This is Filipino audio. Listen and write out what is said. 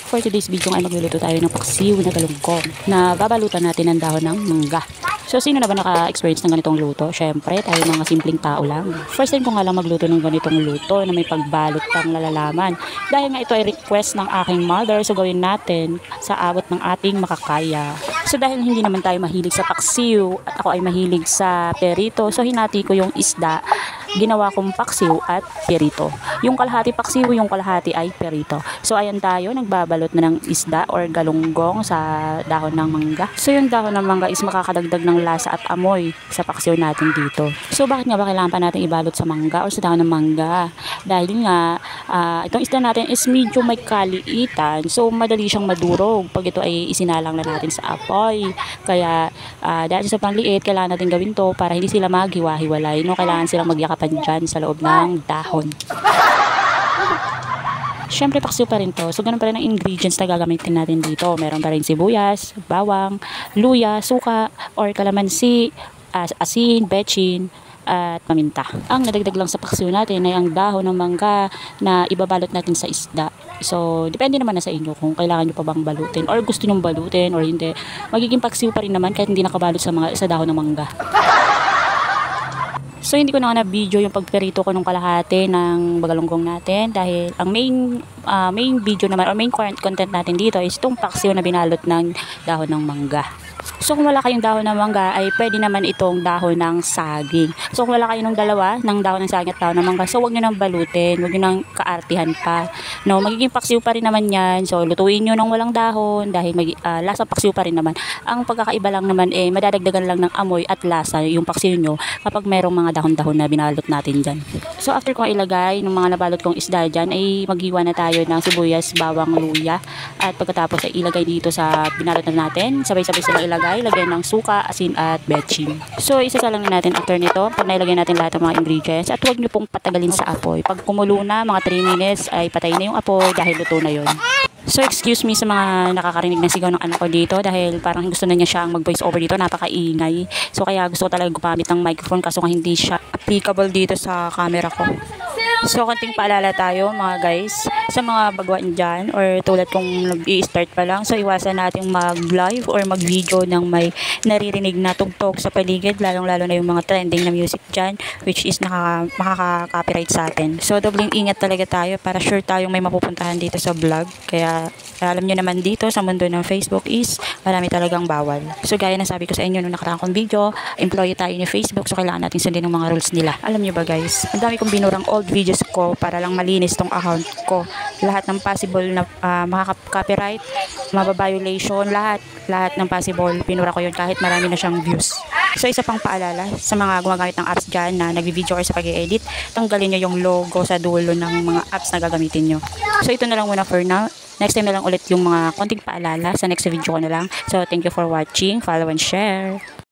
For today's video ay magluluto tayo ng paksiw na galunggong na babalutan natin ng dahon ng mangga. So, sino na ba naka-experience ng ganitong luto? Syempre, tayo mga simpleng tao lang. First time ko nga lang magluto ng ganitong luto na may pagbalot pang lalalaman. Dahil nga ito ay request ng aking mother, so gawin natin sa abot ng ating makakaya. So, dahil hindi naman tayo mahilig sa paksiw at ako ay mahilig sa perito, so hinati ko yung isda. Ginawa kong paksiw at perito. Yung kalahati paksiw, yung kalahati ay perito. So, ayan tayo, nagbabalot na ng isda or galunggong sa dahon ng mangga. So, yung dahon ng mangga is makakadagdag ng lasa at amoy sa paksiw natin dito. So, bakit nga ba kailangan pa natin ibalot sa mangga or sa dahon ng mangga? Dahil nga, itong isda natin is medyo may kaliitan. So, madali siyang madurog pag ito ay isinalang na natin sa apoy. Kaya, dahil sa pangliit, kailangan natin gawin to para hindi sila maghiwa-hiwalay. No? Kailangan silang magyakapan dyan sa loob ng dahon. Siyempre, paksiw pa rin to. So, ganun pa rin ang ingredients na gagamitin natin dito. Meron pa rin sibuyas, bawang, luya, suka, or kalamansi, asin, bechin, at paminta. Ang nadagdag lang sa paksiw natin ay ang dahon ng mangga na ibabalot natin sa isda. So, depende naman na sa inyo kung kailangan nyo pa bang balutin or gusto nyo balutin or hindi. Magiging paksiw pa rin naman kahit hindi nakabalot sa dahon ng mangga. So, hindi ko na video yung pagperito ko nung kalahati ng bagalunggong natin dahil ang main video naman or main content natin dito is itong paksiw na binalot ng dahon ng mangga. So, kung wala kayong dahon ng mangga, ay pwede naman itong dahon ng saging. So, kung wala kayong dalawa, ng dahon ng saging at dahon ng mangga, so huwag nyo nang balutin, huwag nyo nang kaartihan pa. No, magiging paksiw pa rin naman yan. So, lutuin nyo ng walang dahon dahil lasa paksiw pa rin naman. Ang pagkakaiba lang naman, madadagdagan lang ng amoy at lasa yung paksiw nyo kapag merong mga dahon-dahon na binalot natin dyan. So, after kong ilagay ng mga nabalot kong isda dyan, ay maghiwa na tayo ng sibuyas, bawang, luya. At pagkatapos ay ilagay dito sa binalot na natin, sabay-sabay sila lagay ng suka, asin at bechin. So, isasalang na natin after nito pag nailagay natin lahat ng mga ingredients at huwag nyo pong patagalin sa apoy. Pag kumulo na, mga 3 minutes ay patay na yung apoy dahil luto na yon. So, excuse me sa mga nakakarinig na sigaw ng anak ko dito dahil parang gusto na niya siyang mag-voice over dito, napakaingay. So, kaya gusto ko talaga gumamit ng microphone kaso nga hindi siya applicable dito sa camera ko. So, konting paalala tayo mga guys sa mga baguhan dyan or tulad kung nag-i-start pa lang. So, iwasan natin mag-live or mag-video ng may naririnig na tugtog sa paligid, lalong-lalo na yung mga trending na music dyan which is makaka-copyright sa atin. So, dobling ingat talaga tayo para sure tayong may mapupuntahan dito sa vlog. Kaya, alam nyo naman dito sa mundo ng Facebook is marami talagang bawal. So, gaya na sabi ko sa inyo nung nakaraang kong video, employee tayo ni Facebook so kailangan natin sundin ng mga rules nila. Alam nyo ba guys, ang dami kong binurang old videos ko para lang malinis tong account ko. Lahat ng possible na makaka-copyright, maba-violation, lahat ng possible, pinura ko yun kahit marami na siyang views. So, isa pang paalala sa mga gumagamit ng apps dyan na nag-video or sa pag-edit, tanggalin nyo yung logo sa dulo ng mga apps na gagamitin nyo. So, ito na lang muna for now. Next time na lang ulit yung mga konting paalala sa next video ko na lang. So, thank you for watching. Follow and share.